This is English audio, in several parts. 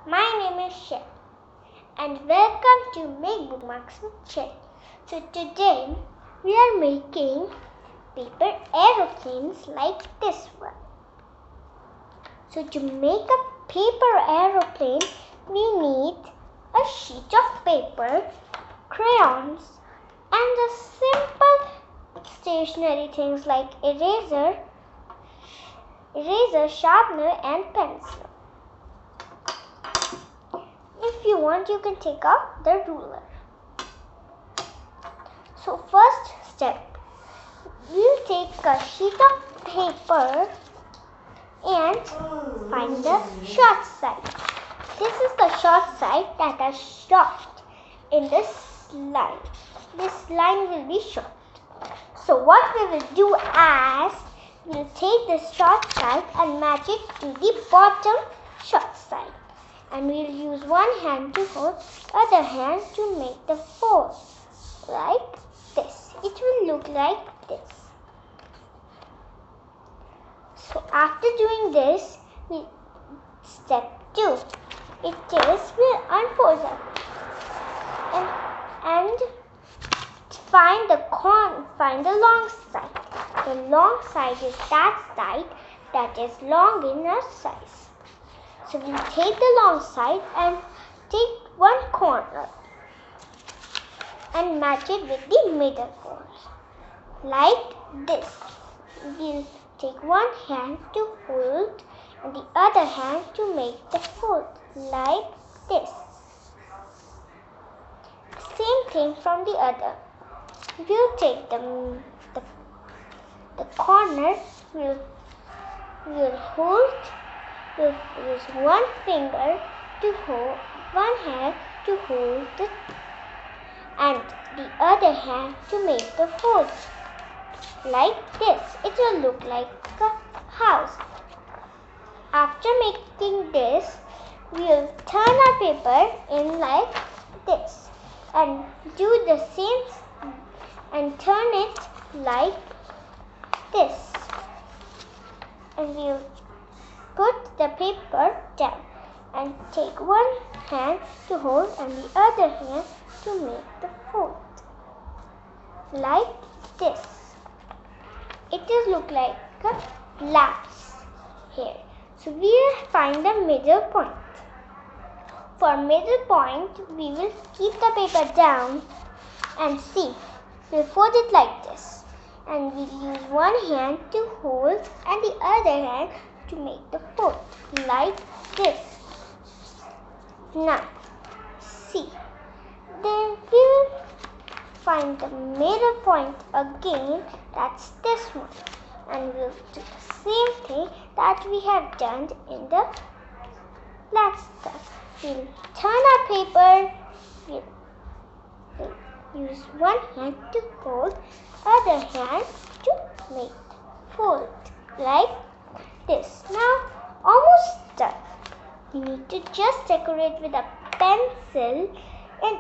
My name is Shaily and welcome to Make Bookmarks with Shaily. So today we are making paper aeroplanes like this one. So to make a paper aeroplane we need a sheet of paper, crayons and the simple stationery things like eraser, sharpener and pencil. If you want, you can take out the ruler. So first step, we'll take a sheet of paper and find the short side. This is the short side that is short in this line. This line will be short. So what we will do is, we'll take the short side and match it to the bottom short side. And we'll use one hand to hold, other hand to make the fold, like this. It will look like this. So after doing this, step 2. It is, we'll unfold it and find the long side. The long side is that side that is long in our size. So we'll take the long side and take one corner and match it with the middle corner, like this. We'll take one hand to hold and the other hand to make the fold, like this. Same thing from the other. We'll take the corner, we'll hold. We'll use one finger to hold, one hand to hold it, and the other hand to make the fold, like this. It will look like a house. After making this, we'll turn our paper in like this and do the same and turn it like this. And we'll put the paper down and take one hand to hold and the other hand to make the fold, like this. It does look like a lapse here. So we'll find the middle point. For middle point, we will keep the paper down and see. We'll fold it like this and we'll use one hand to hold and the other hand to make the fold, like this. Now, see. Then we will find the middle point again, that's this one. And we'll do the same thing that we have done in the last step. We'll turn our paper, we'll use one hand to hold, other hand to make fold, like this. Now, almost done. We need to just decorate with a pencil and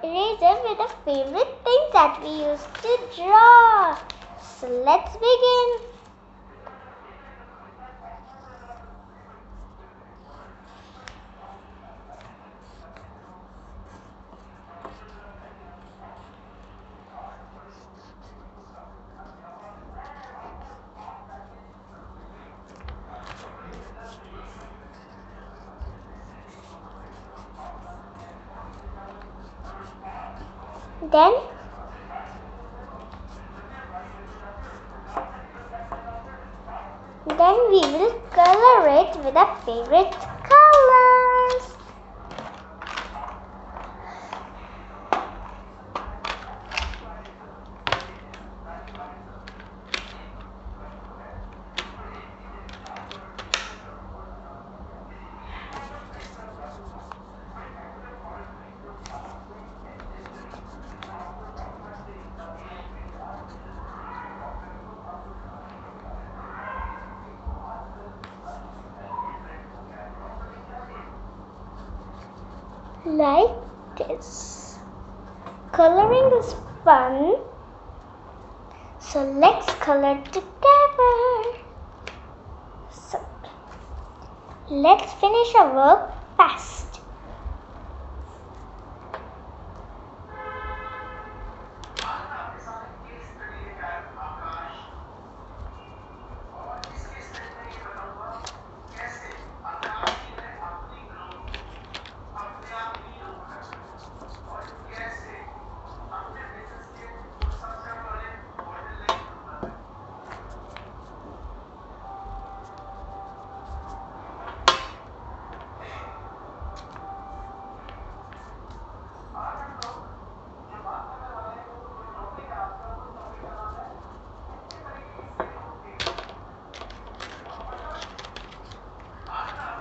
eraser with a favorite thing that we used to draw. So let's begin. Then we will color it with our favorite colors. Like this. Coloring is fun, so let's color together. So let's finish our work fast.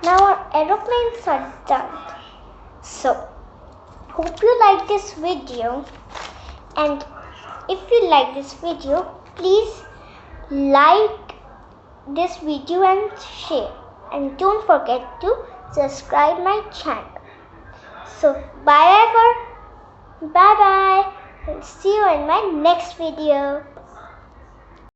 Now our aeroplanes are done. So, hope you like this video, and if you like this video, please like this video and share, and don't forget to subscribe my channel. So bye bye. I'll see you in my next video.